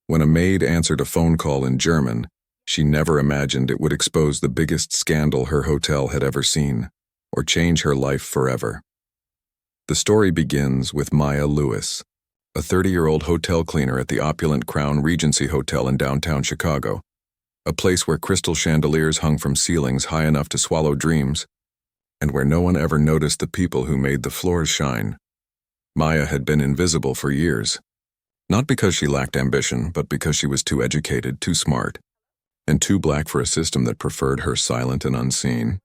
When a maid answered a phone call in German, she never imagined it would expose the biggest scandal her hotel had ever seen, or change her life forever. The story begins with Maya Lewis, a 30-year-old hotel cleaner at the opulent Crown Regency Hotel in downtown Chicago, a place where crystal chandeliers hung from ceilings high enough to swallow dreams, and where no one ever noticed the people who made the floors shine. Maya had been invisible for years, not because she lacked ambition, but because she was too educated, too smart, and too black for a system that preferred her silent and unseen.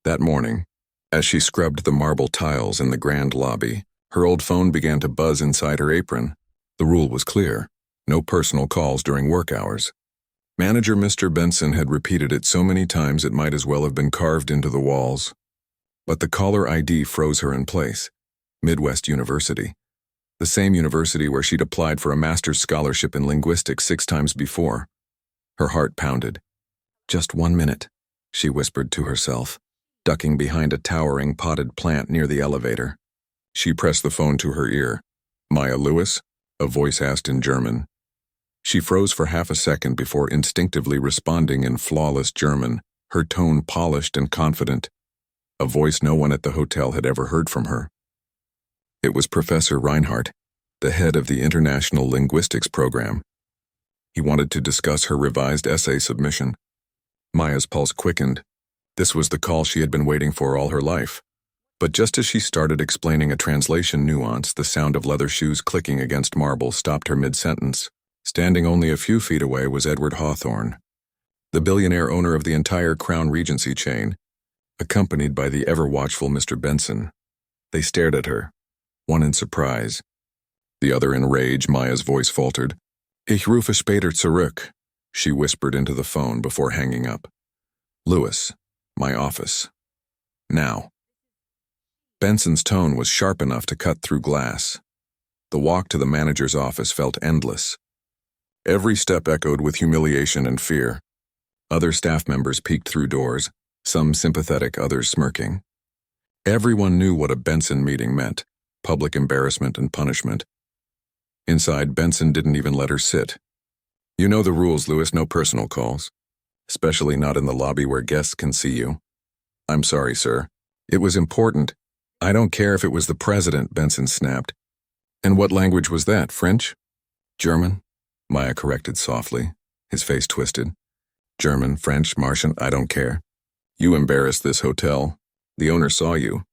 That morning, as she scrubbed the marble tiles in the grand lobby, her old phone began to buzz inside her apron. The rule was clear: no personal calls during work hours. Manager Mr. Benson had repeated it so many times it might as well have been carved into the walls. But the caller ID froze her in place. Midwest University. The same university where she'd applied for a master's scholarship in linguistics 6 times before. Her heart pounded. "Just 1 minute," she whispered to herself, ducking behind a towering potted plant near the elevator. She pressed the phone to her ear. "Maya Lewis?" a voice asked in German. She froze for half a second before instinctively responding in flawless German, her tone polished and confident, a voice no one at the hotel had ever heard from her. It was Professor Reinhardt, the head of the International Linguistics program. He wanted to discuss her revised essay submission. Maya's pulse quickened. This was the call she had been waiting for all her life. But just as she started explaining a translation nuance, the sound of leather shoes clicking against marble stopped her mid-sentence. Standing only a few feet away was Edward Hawthorne, the billionaire owner of the entire Crown Regency chain, accompanied by the ever-watchful Mr. Benson. They stared at her, one in surprise, the other in rage. Maya's voice faltered. "Ich rufe später zurück," she whispered into the phone before hanging up. "Lewis, my office. Now." Benson's tone was sharp enough to cut through glass. The walk to the manager's office felt endless. Every step echoed with humiliation and fear. Other staff members peeked through doors, some sympathetic, others smirking. Everyone knew what a Benson meeting meant: public embarrassment and punishment. Inside, Benson didn't even let her sit. "You know the rules, Lewis, no personal calls. Especially not in the lobby where guests can see you." "I'm sorry, sir. It was important." "I don't care if it was the president," Benson snapped. "And what language was that, French?" "German," Maya corrected softly, his face twisted. "German, French, Martian, I don't care. You embarrassed this hotel. The owner saw you.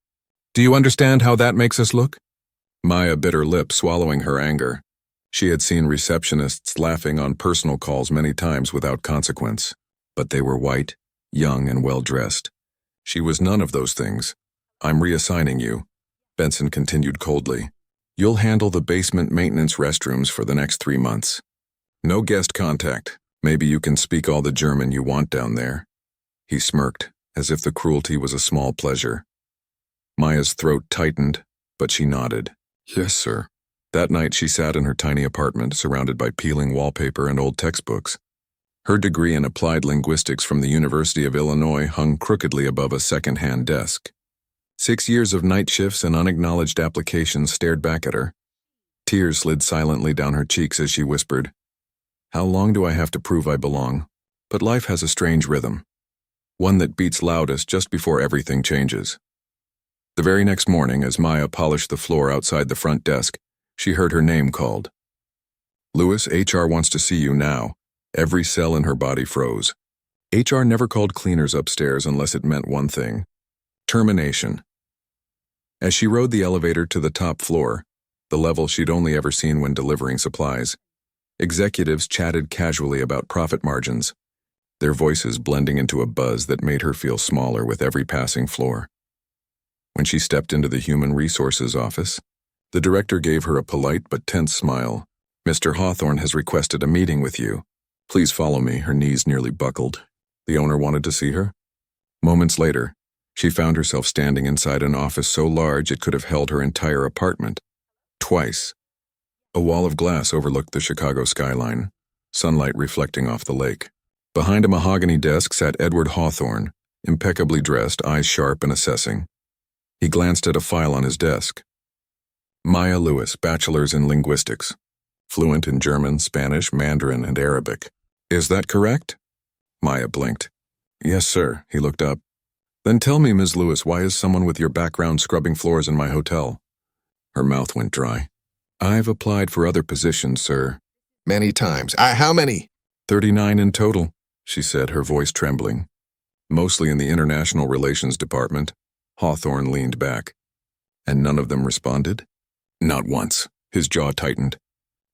Do you understand how that makes us look?" Maya bit her lip, swallowing her anger. She had seen receptionists laughing on personal calls many times without consequence, but they were white, young, and well-dressed. She was none of those things. "I'm reassigning you," Benson continued coldly. "You'll handle the basement maintenance restrooms for the next 3 months. No guest contact. Maybe you can speak all the German you want down there." He smirked, as if the cruelty was a small pleasure. Maya's throat tightened, but she nodded. "Yes, sir." That night she sat in her tiny apartment, surrounded by peeling wallpaper and old textbooks. Her degree in applied linguistics from the University of Illinois hung crookedly above a second-hand desk. 6 years of night shifts and unacknowledged applications stared back at her. Tears slid silently down her cheeks as she whispered, "How long do I have to prove I belong? But life has a strange rhythm, one that beats loudest just before everything changes." The very next morning, as Maya polished the floor outside the front desk, she heard her name called. "Lewis, HR wants to see you now." Every cell in her body froze. HR never called cleaners upstairs unless it meant one thing: termination. As she rode the elevator to the top floor, the level she'd only ever seen when delivering supplies, executives chatted casually about profit margins, their voices blending into a buzz that made her feel smaller with every passing floor. When she stepped into the Human Resources office, the director gave her a polite but tense smile. "Mr. Hawthorne has requested a meeting with you. Please follow me." Her knees nearly buckled. The owner wanted to see her. Moments later, she found herself standing inside an office so large it could have held her entire apartment. Twice. A wall of glass overlooked the Chicago skyline, sunlight reflecting off the lake. Behind a mahogany desk sat Edward Hawthorne, impeccably dressed, eyes sharp and assessing. He glanced at a file on his desk. "Maya Lewis, bachelor's in linguistics." fluent in German, Spanish, Mandarin, and Arabic. Is that correct? Maya blinked. Yes, sir. He looked up. Then tell me, Ms. Lewis, why is someone with your background scrubbing floors in my hotel? Her mouth went dry. I've applied for other positions, sir. Many times. How many? 39 in total, she said, her voice trembling. Mostly in the International Relations Department. Hawthorne leaned back. And none of them responded? Not once. His jaw tightened.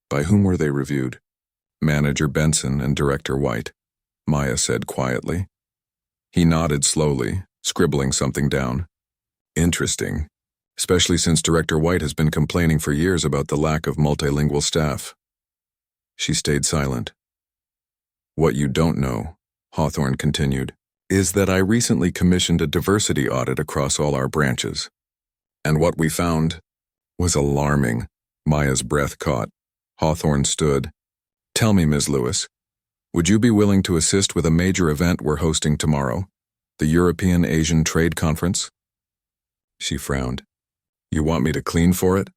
By whom were they reviewed? Manager Benson and Director White, Maya said quietly. He nodded slowly, scribbling something down. Interesting, especially since Director White has been complaining for years about the lack of multilingual staff. She stayed silent. What you don't know, Hawthorne continued, is that I recently commissioned a diversity audit across all our branches. And what we found was alarming. Maya's breath caught. Hawthorne stood. Tell me, Ms. Lewis, would you be willing to assist with a major event we're hosting tomorrow, the European Asian Trade Conference? She frowned. You want me to clean for it?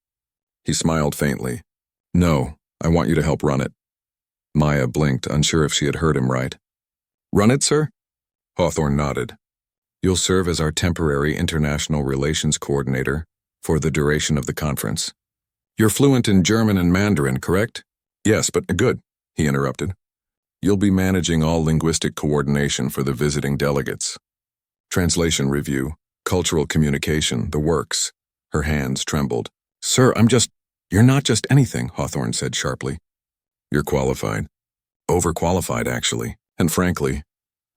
He smiled faintly. No, I want you to help run it. Maya blinked, unsure if she had heard him right. Run it, sir? Hawthorne nodded. You'll serve as our temporary international relations coordinator for the duration of the conference. You're fluent in German and Mandarin, correct? Yes, but good, he interrupted. You'll be managing all linguistic coordination for the visiting delegates. Translation review, cultural communication, the works. Her hands trembled. Sir, You're not just anything, Hawthorne said sharply. You're qualified. Overqualified, actually. And frankly,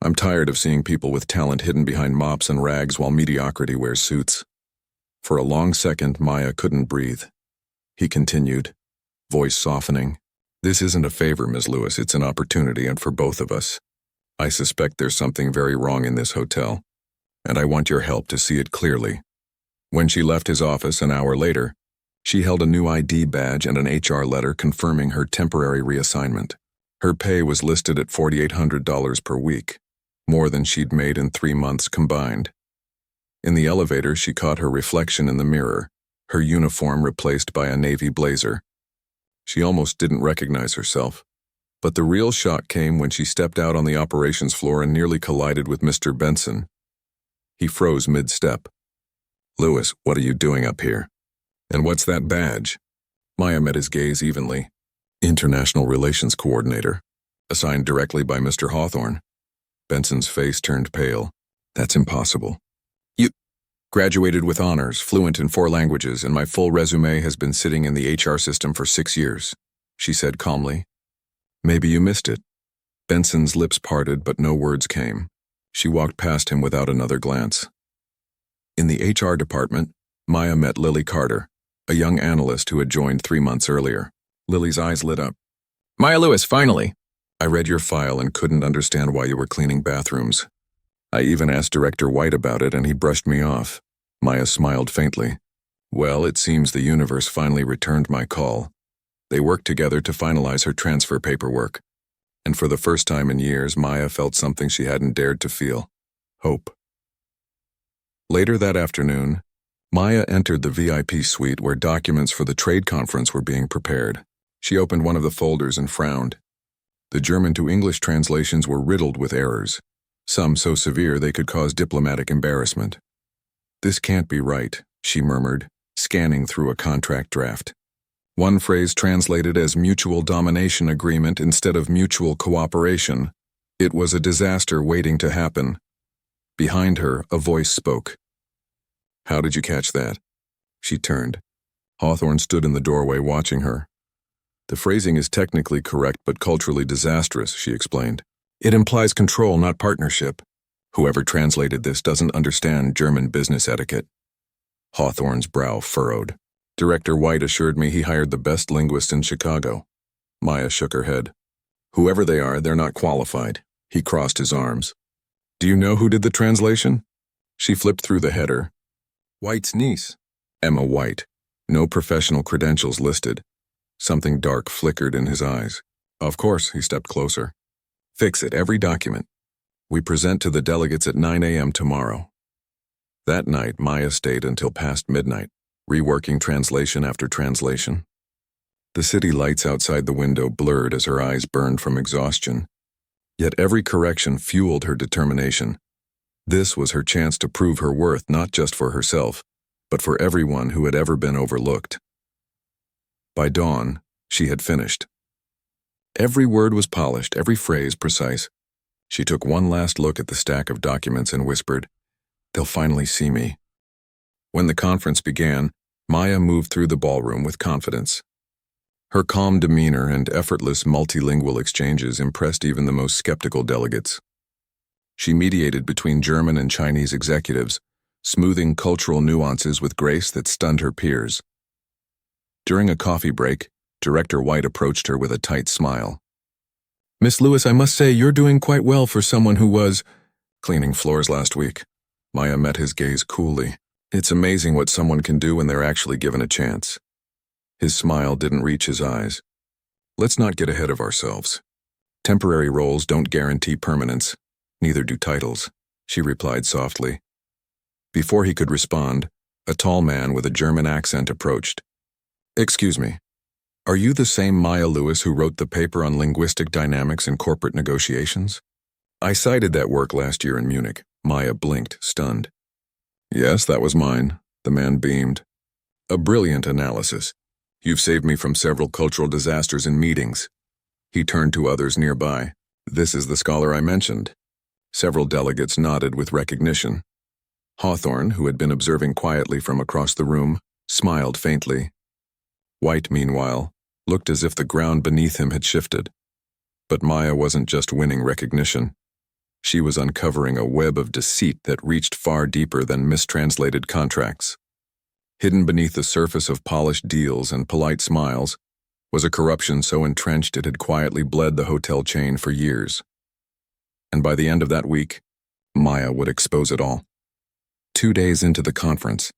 I'm tired of seeing people with talent hidden behind mops and rags while mediocrity wears suits. For a long second, Maya couldn't breathe. He continued, voice softening. This isn't a favor, Ms. Lewis, it's an opportunity, and for both of us. I suspect there's something very wrong in this hotel, and I want your help to see it clearly. When she left his office an hour later, she held a new ID badge and an HR letter confirming her temporary reassignment. Her pay was listed at $4,800 per week, more than she'd made in 3 months combined. In the elevator, she caught her reflection in the mirror, her uniform replaced by a navy blazer. She almost didn't recognize herself, but the real shock came when she stepped out on the operations floor and nearly collided with Mr. Benson. He froze mid-step. Lewis, what are you doing up here? And what's that badge? Maya met his gaze evenly. International Relations Coordinator, assigned directly by Mr. Hawthorne. Benson's face turned pale. That's impossible. You graduated with honors, fluent in 4 languages, and my full resume has been sitting in the HR system for 6 years, she said calmly. Maybe you missed it. Benson's lips parted, but no words came. She walked past him without another glance. In the HR department, Maya met Lily Carter, a young analyst who had joined 3 months earlier. Lily's eyes lit up. Maya Lewis, finally! I read your file and couldn't understand why you were cleaning bathrooms. I even asked Director White about it and he brushed me off. Maya smiled faintly. Well, it seems the universe finally returned my call. They worked together to finalize her transfer paperwork. And for the first time in years, Maya felt something she hadn't dared to feel. Hope. Later that afternoon, Maya entered the VIP suite where documents for the trade conference were being prepared. She opened one of the folders and frowned. The German to English translations were riddled with errors, some so severe they could cause diplomatic embarrassment. This can't be right, she murmured, scanning through a contract draft. One phrase translated as mutual domination agreement instead of mutual cooperation. It was a disaster waiting to happen. Behind her, a voice spoke. How did you catch that? She turned. Hawthorne stood in the doorway watching her. The phrasing is technically correct but culturally disastrous, she explained. It implies control, not partnership. Whoever translated this doesn't understand German business etiquette. Hawthorne's brow furrowed. Director White assured me he hired the best linguist in Chicago. Maya shook her head. Whoever they are, they're not qualified. He crossed his arms. Do you know who did the translation? She flipped through the header. White's niece, Emma White. No professional credentials listed. Something dark flickered in his eyes. Of course, he stepped closer. Fix it, every document. We present to the delegates at 9 a.m. tomorrow. That night, Maya stayed until past midnight, reworking translation after translation. The city lights outside the window blurred as her eyes burned from exhaustion. Yet every correction fueled her determination. This was her chance to prove her worth not just for herself, but for everyone who had ever been overlooked. By dawn, she had finished. Every word was polished, every phrase precise. She took one last look at the stack of documents and whispered, "They'll finally see me." When the conference began, Maya moved through the ballroom with confidence. Her calm demeanor and effortless multilingual exchanges impressed even the most skeptical delegates. She mediated between German and Chinese executives, smoothing cultural nuances with grace that stunned her peers. During a coffee break, Director White approached her with a tight smile. "Miss Lewis, I must say you're doing quite well for someone who was cleaning floors last week." Maya met his gaze coolly. It's amazing what someone can do when they're actually given a chance. His smile didn't reach his eyes. "Let's not get ahead of ourselves. Temporary roles don't guarantee permanence, neither do titles," she replied softly. Before he could respond, a tall man with a German accent approached. "Excuse me, are you the same Maya Lewis who wrote the paper on linguistic dynamics in corporate negotiations?" "I cited that work last year in Munich." Maya blinked, stunned. "Yes, that was mine," the man beamed. "A brilliant analysis. You've saved me from several cultural disasters in meetings." He turned to others nearby. "This is the scholar I mentioned." Several delegates nodded with recognition. Hawthorne, who had been observing quietly from across the room, smiled faintly. White, meanwhile, looked as if the ground beneath him had shifted. But Maya wasn't just winning recognition. She was uncovering a web of deceit that reached far deeper than mistranslated contracts. Hidden beneath the surface of polished deals and polite smiles was a corruption so entrenched it had quietly bled the hotel chain for years. And by the end of that week, Maya would expose it all. 2 days into the conference,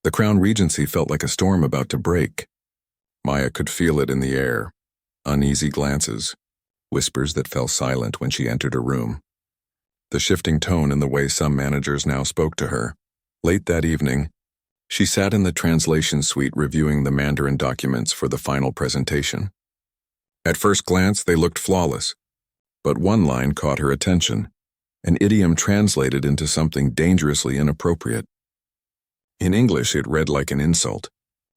the Crown Regency felt like a storm about to break. Maya could feel it in the air, uneasy glances, whispers that fell silent when she entered a room. The shifting tone in the way some managers now spoke to her. Late that evening, she sat in the translation suite reviewing the Mandarin documents for the final presentation. At first glance, they looked flawless, but one line caught her attention, an idiom translated into something dangerously inappropriate. In English, it read like an insult.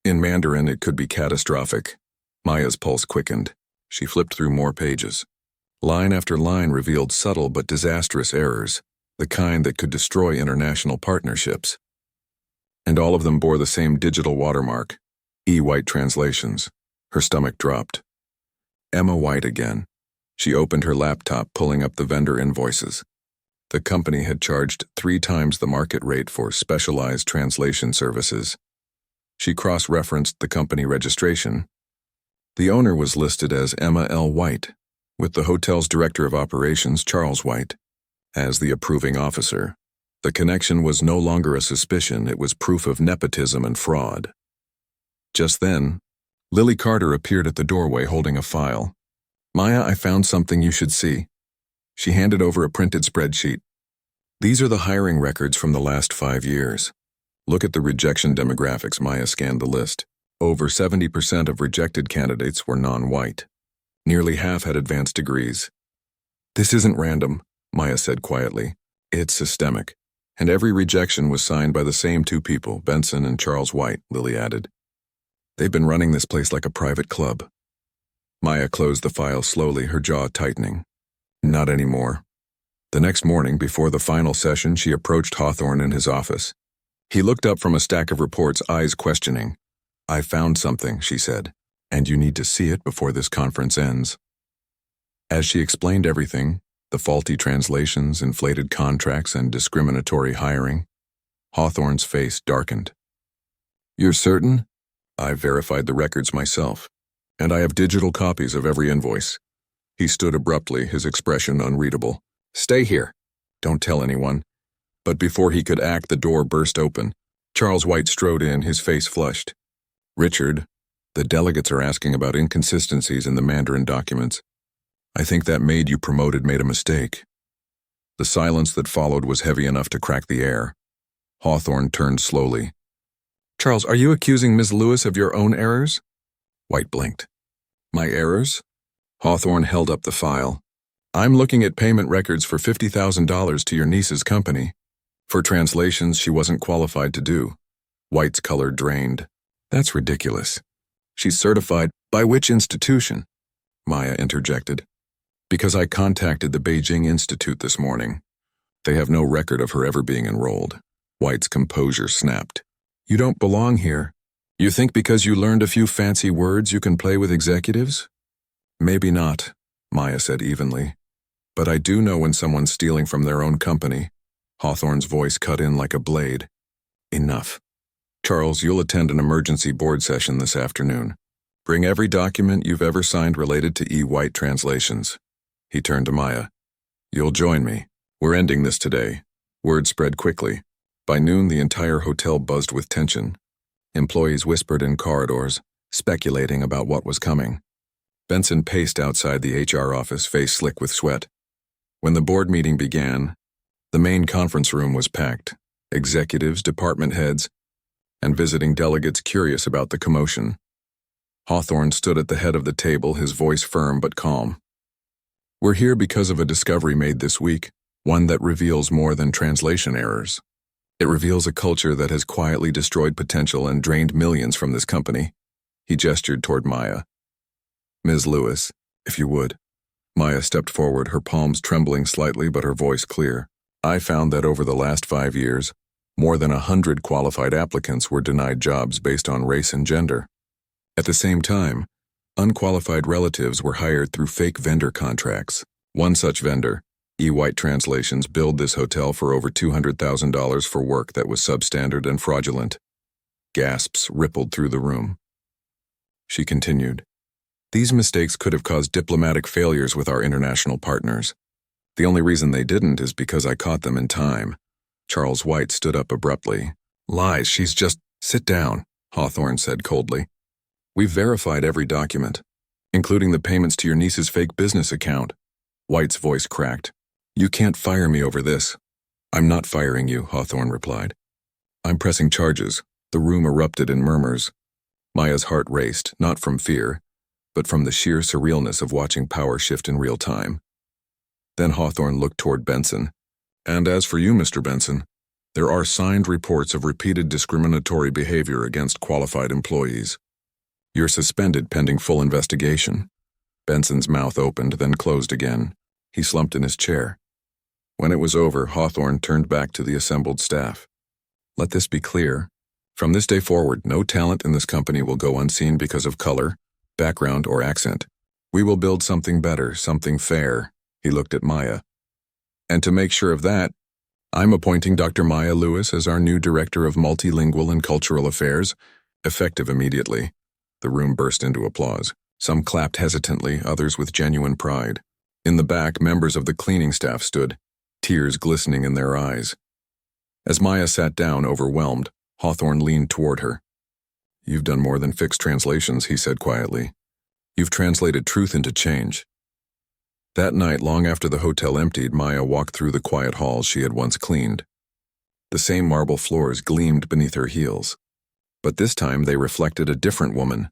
In Mandarin, it could be catastrophic. Maya's pulse quickened. She flipped through more pages. Line after line revealed subtle but disastrous errors, the kind that could destroy international partnerships. And all of them bore the same digital watermark, E. White Translations. Her stomach dropped. Emma White again. She opened her laptop, pulling up the vendor invoices. The company had charged 3 times the market rate for specialized translation services. She cross-referenced the company registration. The owner was listed as Emma L. White, with the hotel's director of operations, Charles White, as the approving officer. The connection was no longer a suspicion, it was proof of nepotism and fraud. Just then, Lily Carter appeared at the doorway holding a file. "Maya, I found something you should see." She handed over a printed spreadsheet. "These are the hiring records from the last 5 years. Look at the rejection demographics." Maya scanned the list. Over 70% of rejected candidates were non-white. Nearly half had advanced degrees. "This isn't random," Maya said quietly. "It's systemic. And every rejection was signed by the same 2 people, Benson and Charles White," Lily added. "They've been running this place like a private club." Maya closed the file slowly, her jaw tightening. Not anymore. The next morning, before the final session, she approached Hawthorne in his office. He looked up from a stack of reports, eyes questioning. "I found something," she said, "and you need to see it before this conference ends." As she explained everything, the faulty translations, inflated contracts, and discriminatory hiring, Hawthorne's face darkened. "You're certain?" "I verified the records myself, and I have digital copies of every invoice." He stood abruptly, his expression unreadable. "Stay here. Don't tell anyone." But before he could act, the door burst open. Charles White strode in, his face flushed. "Richard, the delegates are asking about inconsistencies in the Mandarin documents. I think that maid you promoted made a mistake." The silence that followed was heavy enough to crack the air. Hawthorne turned slowly. "Charles, are you accusing Ms. Lewis of your own errors?" White blinked. My errors? Hawthorne held up the file. I'm looking at payment records for $50,000 to your niece's company. For translations she wasn't qualified to do. White's color drained. That's ridiculous. She's certified. By which institution? Maya interjected. Because I contacted the Beijing Institute this morning. They have no record of her ever being enrolled. White's composure snapped. You don't belong here. You think because you learned a few fancy words you can play with executives? Maybe not, Maya said evenly. But I do know when someone's stealing from their own company. Hawthorne's voice cut in like a blade. Enough. Charles, you'll attend an emergency board session this afternoon. Bring every document you've ever signed related to E. White translations. He turned to Maya. You'll join me. We're ending this today. Word spread quickly. By noon, the entire hotel buzzed with tension. Employees whispered in corridors, speculating about what was coming. Benson paced outside the HR office, face slick with sweat. When the board meeting began, the main conference room was packed. Executives, department heads, and visiting delegates curious about the commotion. Hawthorne stood at the head of the table, his voice firm but calm. We're here because of a discovery made this week, one that reveals more than translation errors. It reveals a culture that has quietly destroyed potential and drained millions from this company. He gestured toward Maya. Ms. Lewis, if you would. Maya stepped forward, her palms trembling slightly but her voice clear. I found that over the last 5 years, more than 100 qualified applicants were denied jobs based on race and gender. At the same time, unqualified relatives were hired through fake vendor contracts. One such vendor, E. White Translations, billed this hotel for over $200,000 for work that was substandard and fraudulent. Gasps rippled through the room. She continued. These mistakes could have caused diplomatic failures with our international partners. The only reason they didn't is because I caught them in time. Charles White stood up abruptly. Lies, she's just... Sit down, Hawthorne said coldly. We've verified every document, including the payments to your niece's fake business account. White's voice cracked. You can't fire me over this. I'm not firing you, Hawthorne replied. I'm pressing charges. The room erupted in murmurs. Maya's heart raced, not from fear, but from the sheer surrealness of watching power shift in real time. Then Hawthorne looked toward Benson. And as for you, Mr. Benson, there are signed reports of repeated discriminatory behavior against qualified employees. You're suspended pending full investigation. Benson's mouth opened, then closed again. He slumped in his chair. When it was over, Hawthorne turned back to the assembled staff. Let this be clear. From this day forward, no talent in this company will go unseen because of color, background, or accent. We will build something better, something fair. He looked at Maya. And to make sure of that, I'm appointing Dr. Maya Lewis as our new Director of Multilingual and Cultural Affairs, effective immediately. The room burst into applause. Some clapped hesitantly, others with genuine pride. In the back, members of the cleaning staff stood, tears glistening in their eyes. As Maya sat down, overwhelmed, Hawthorne leaned toward her. You've done more than fix translations, he said quietly. You've translated truth into change. That night, long after the hotel emptied, Maya walked through the quiet halls she had once cleaned. The same marble floors gleamed beneath her heels. But this time they reflected a different woman,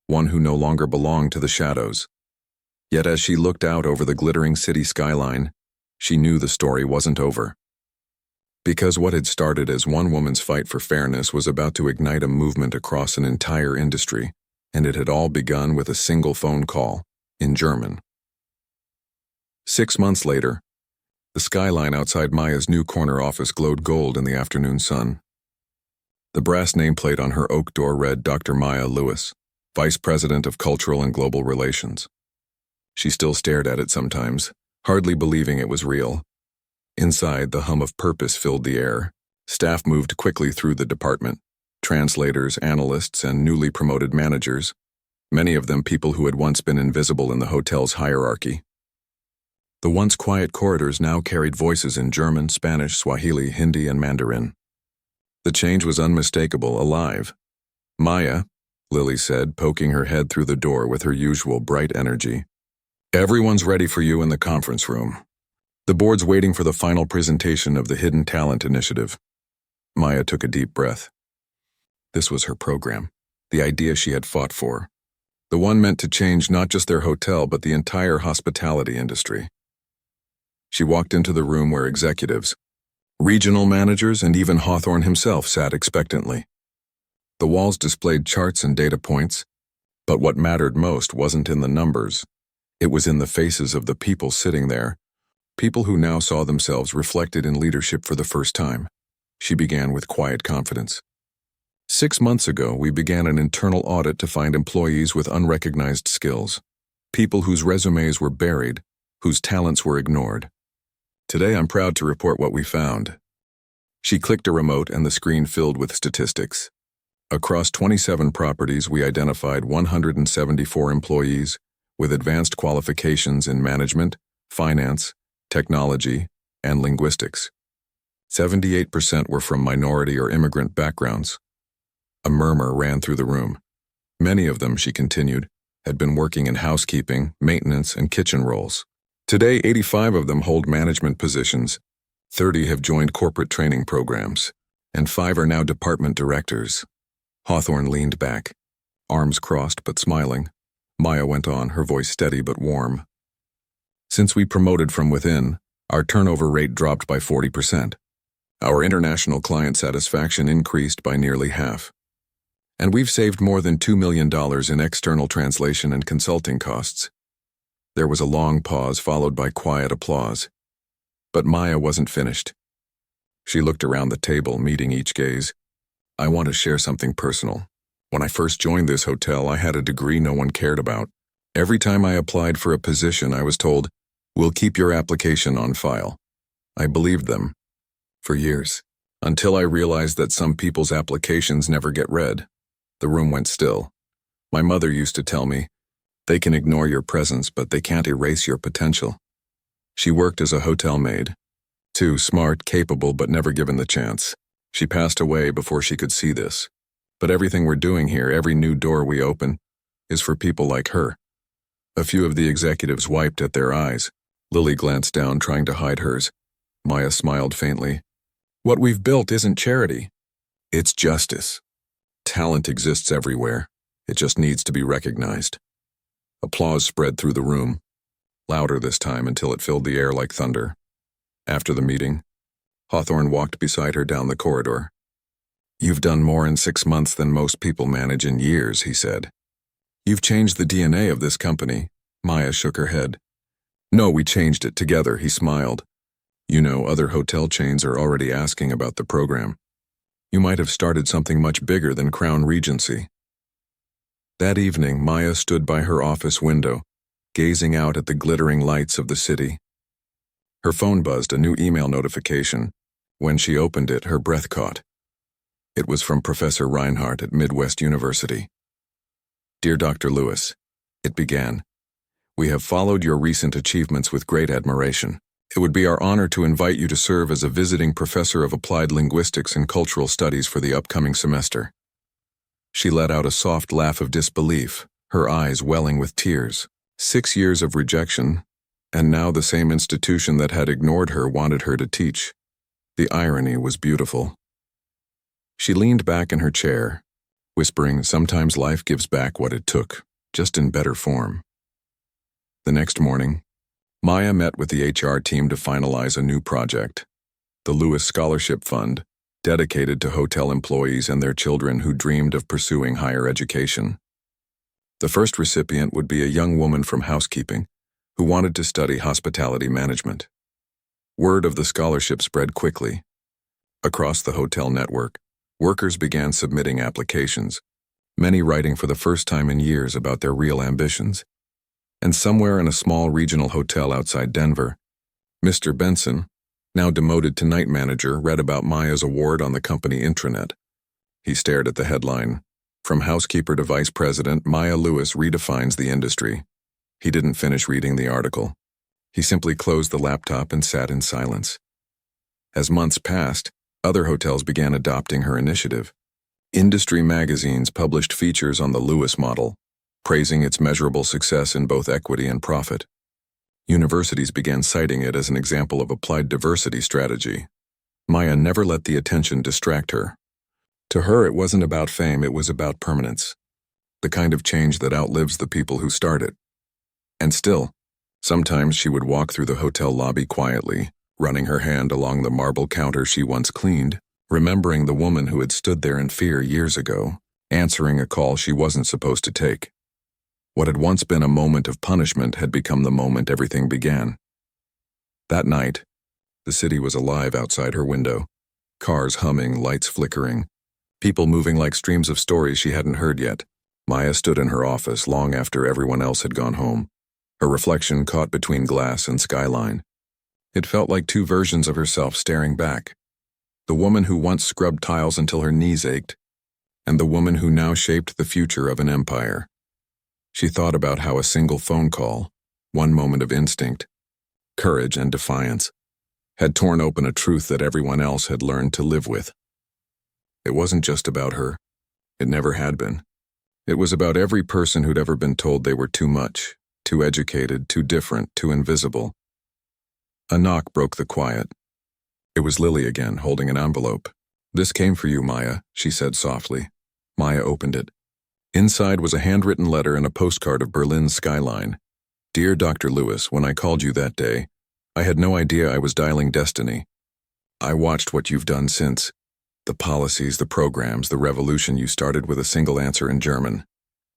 one who no longer belonged to the shadows. Yet as she looked out over the glittering city skyline, she knew the story wasn't over. Because what had started as one woman's fight for fairness was about to ignite a movement across an entire industry, and it had all begun with a single phone call, in German. 6 months later, the skyline outside Maya's new corner office glowed gold in the afternoon sun. The brass nameplate on her oak door read Dr. Maya Lewis, Vice President of Cultural and Global Relations. She still stared at it sometimes, hardly believing it was real. Inside, the hum of purpose filled the air. Staff moved quickly through the department. Translators, analysts, and newly promoted managers. Many of them people who had once been invisible in the hotel's hierarchy. The once quiet corridors now carried voices in German, Spanish, Swahili, Hindi, and Mandarin. The change was unmistakable, alive. Maya, Lily said, poking her head through the door with her usual bright energy. Everyone's ready for you in the conference room. The board's waiting for the final presentation of the Hidden Talent Initiative. Maya took a deep breath. This was her program, the idea she had fought for. The one meant to change not just their hotel, but the entire hospitality industry. She walked into the room where executives, regional managers, and even Hawthorne himself sat expectantly. The walls displayed charts and data points, but what mattered most wasn't in the numbers. It was in the faces of the people sitting there, people who now saw themselves reflected in leadership for the first time. She began with quiet confidence. 6 months ago, we began an internal audit to find employees with unrecognized skills, people whose resumes were buried, whose talents were ignored. Today, I'm proud to report what we found. She clicked a remote and the screen filled with statistics. Across 27 properties, we identified 174 employees with advanced qualifications in management, finance, technology, and linguistics. 78% were from minority or immigrant backgrounds. A murmur ran through the room. Many of them, she continued, had been working in housekeeping, maintenance, and kitchen roles. Today, 85 of them hold management positions, 30 have joined corporate training programs, and 5 are now department directors. Hawthorne leaned back, arms crossed but smiling. Maya went on, her voice steady but warm. Since we promoted from within, our turnover rate dropped by 40%. Our international client satisfaction increased by nearly half. And we've saved more than $2 million in external translation and consulting costs. There was a long pause followed by quiet applause. But Maya wasn't finished. She looked around the table, meeting each gaze. I want to share something personal. When I first joined this hotel, I had a degree no one cared about. Every time I applied for a position, I was told, "We'll keep your application on file." I believed them. For years. Until I realized that some people's applications never get read. The room went still. My mother used to tell me, "They can ignore your presence, but they can't erase your potential." She worked as a hotel maid. Too smart, capable, but never given the chance. She passed away before she could see this. But everything we're doing here, every new door we open, is for people like her. A few of the executives wiped at their eyes. Lily glanced down, trying to hide hers. Maya smiled faintly. What we've built isn't charity. It's justice. Talent exists everywhere. It just needs to be recognized. Applause spread through the room, louder this time until it filled the air like thunder. After the meeting, Hawthorne walked beside her down the corridor. You've done more in 6 months than most people manage in years, he said. You've changed the DNA of this company. Maya shook her head. No, we changed it together, he smiled. You know, other hotel chains are already asking about the program. You might have started something much bigger than Crown Regency. That evening, Maya stood by her office window, gazing out at the glittering lights of the city. Her phone buzzed, a new email notification. When she opened it, her breath caught. It was from Professor Reinhardt at Midwest University. Dear Dr. Lewis, it began. We have followed your recent achievements with great admiration. It would be our honor to invite you to serve as a visiting professor of applied linguistics and cultural studies for the upcoming semester. She let out a soft laugh of disbelief, her eyes welling with tears. 6 years of rejection, and now the same institution that had ignored her wanted her to teach. The irony was beautiful. She leaned back in her chair, whispering, sometimes life gives back what it took, just in better form. The next morning, Maya met with the HR team to finalize a new project, the Lewis Scholarship Fund, dedicated to hotel employees and their children who dreamed of pursuing higher education. The first recipient would be a young woman from housekeeping who wanted to study hospitality management. Word of the scholarship spread quickly. Across the hotel network, workers began submitting applications, many writing for the first time in years about their real ambitions. And somewhere in a small regional hotel outside Denver, Mr. Benson, now demoted to night manager, read about Maya's award on the company intranet. He stared at the headline, From Housekeeper to Vice President, Maya Lewis redefines the industry. He didn't finish reading the article. He simply closed the laptop and sat in silence. As months passed, other hotels began adopting her initiative. Industry magazines published features on the Lewis model, praising its measurable success in both equity and profit. Universities began citing it as an example of applied diversity strategy. Maya never let the attention distract her. To her, it wasn't about fame, it was about permanence. the kind of change that outlives the people who start it. And still, sometimes she would walk through the hotel lobby quietly, running her hand along the marble counter she once cleaned, remembering the woman who had stood there in fear years ago, answering a call she wasn't supposed to take. What had once been a moment of punishment had become the moment everything began. That night, the city was alive outside her window. Cars humming, lights flickering, people moving like streams of stories she hadn't heard yet. Maya stood in her office long after everyone else had gone home, her reflection caught between glass and skyline. It felt like two versions of herself staring back. The woman who once scrubbed tiles until her knees ached, and the woman who now shaped the future of an empire. She thought about how a single phone call, one moment of instinct, courage and defiance, had torn open a truth that everyone else had learned to live with. It wasn't just about her. It never had been. It was about every person who'd ever been told they were too much, too educated, too different, too invisible. A knock broke the quiet. It was Lily again, holding an envelope. "This came for you, Maya," she said softly. Maya opened it. Inside was a handwritten letter and a postcard of Berlin's skyline. "Dear Dr. Lewis, when I called you that day, I had no idea I was dialing destiny. I watched what you've done since. The policies, the programs, the revolution you started with a single answer in German.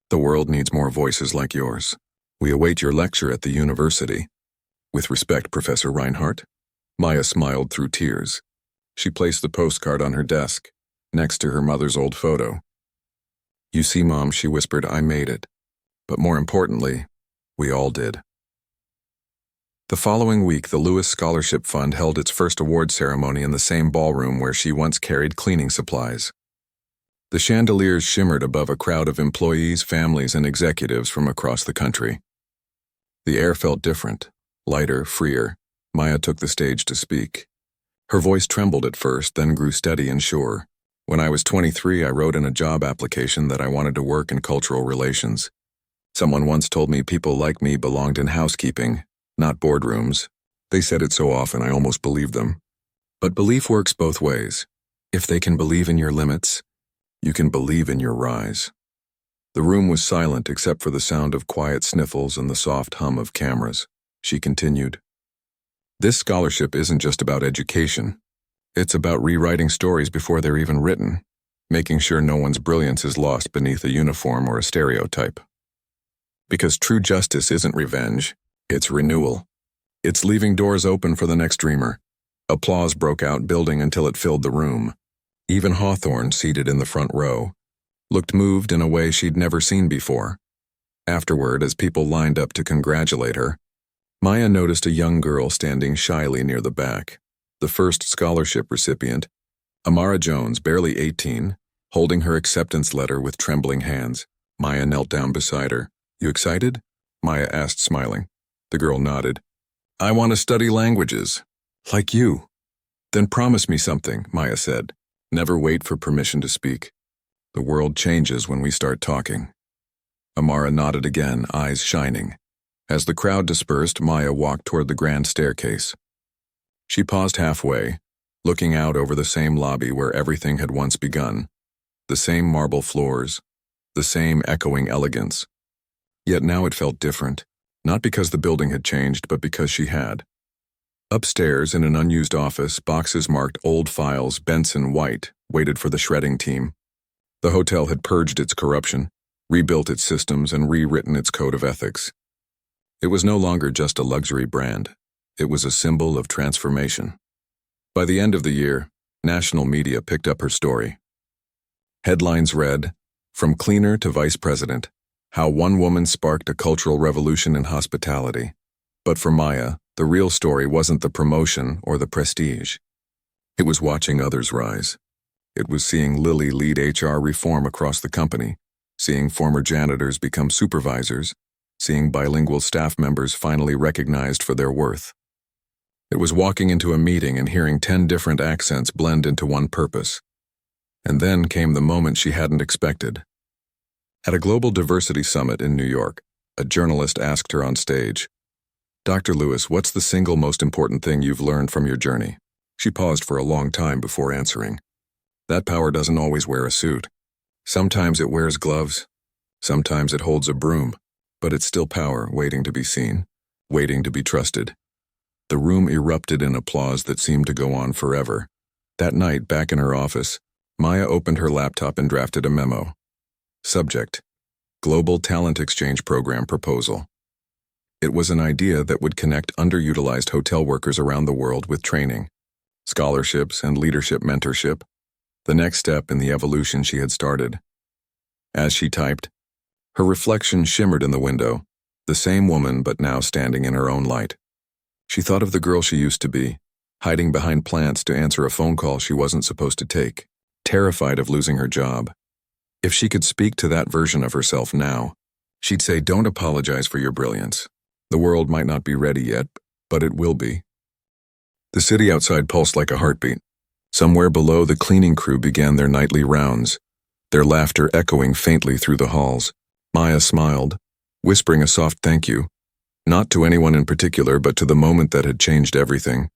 The world needs more voices like yours. We await your lecture at the university. With respect, Professor Reinhardt." Maya smiled through tears. She placed the postcard on her desk, next to her mother's old photo. "You see, Mom," she whispered, "I made it. But more importantly, we all did." The following week, the Lewis Scholarship Fund held its first award ceremony in the same ballroom where she once carried cleaning supplies. The chandeliers shimmered above a crowd of employees, families, and executives from across the country. The air felt different, lighter, freer. Maya took the stage to speak. Her voice trembled at first, then grew steady and sure. "When I was 23, I wrote in a job application that I wanted to work in cultural relations. Someone once told me people like me belonged in housekeeping, not boardrooms. They said it so often I almost believed them. But belief works both ways. If they can believe in your limits, you can believe in your rise." The room was silent except for the sound of quiet sniffles and the soft hum of cameras. She continued, "This scholarship isn't just about education. It's about rewriting stories before they're even written, making sure no one's brilliance is lost beneath a uniform or a stereotype. Because true justice isn't revenge, it's renewal. It's leaving doors open for the next dreamer." Applause broke out, building until it filled the room. Even Hawthorne, seated in the front row, looked moved in a way she'd never seen before. Afterward, as people lined up to congratulate her, Maya noticed a young girl standing shyly near the back, the first scholarship recipient, Amara Jones, barely 18, holding her acceptance letter with trembling hands. Maya knelt down beside her. "You excited?" Maya asked, smiling. The girl nodded. "I want to study languages. Like you." "Then promise me something," Maya said. "Never wait for permission to speak. The world changes when we start talking." Amara nodded again, eyes shining. As the crowd dispersed, Maya walked toward the grand staircase. She paused halfway, looking out over the same lobby where everything had once begun. The same marble floors, the same echoing elegance. Yet now it felt different, not because the building had changed, but because she had. Upstairs, in an unused office, boxes marked old files, Benson White, waited for the shredding team. The hotel had purged its corruption, rebuilt its systems, and rewritten its code of ethics. It was no longer just a luxury brand. It was a symbol of transformation. By the end of the year, national media picked up her story. Headlines read, "From cleaner to vice president, how one woman sparked a cultural revolution in hospitality." But for Maya, the real story wasn't the promotion or the prestige. It was watching others rise. It was seeing Lily lead HR reform across the company, seeing former janitors become supervisors, seeing bilingual staff members finally recognized for their worth. It was walking into a meeting and hearing 10 different accents blend into one purpose. And then came the moment she hadn't expected. At a global diversity summit in New York, a journalist asked her on stage, "Dr. Lewis, what's the single most important thing you've learned from your journey?" She paused for a long time before answering. That power doesn't always wear a suit. Sometimes it wears gloves. Sometimes it holds a broom, but it's still power waiting to be seen, waiting to be trusted. The room erupted in applause that seemed to go on forever. That night, back in her office, Maya opened her laptop and drafted a memo. Subject: Global Talent Exchange Program Proposal. It was an idea that would connect underutilized hotel workers around the world with training, scholarships, and leadership mentorship, the next step in the evolution she had started. As she typed, her reflection shimmered in the window, the same woman but now standing in her own light. She thought of the girl she used to be, hiding behind plants to answer a phone call she wasn't supposed to take, terrified of losing her job. If she could speak to that version of herself now, she'd say, "Don't apologize for your brilliance. The world might not be ready yet, but it will be." The city outside pulsed like a heartbeat. Somewhere below, the cleaning crew began their nightly rounds, their laughter echoing faintly through the halls. Maya smiled, whispering a soft thank you, not to anyone in particular, but to the moment that had changed everything.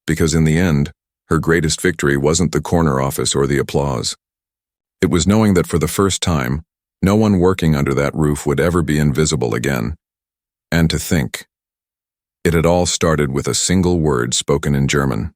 Because in the end, her greatest victory wasn't the corner office or the applause. It was knowing that for the first time, no one working under that roof would ever be invisible again. And to think, it had all started with a single word spoken in German.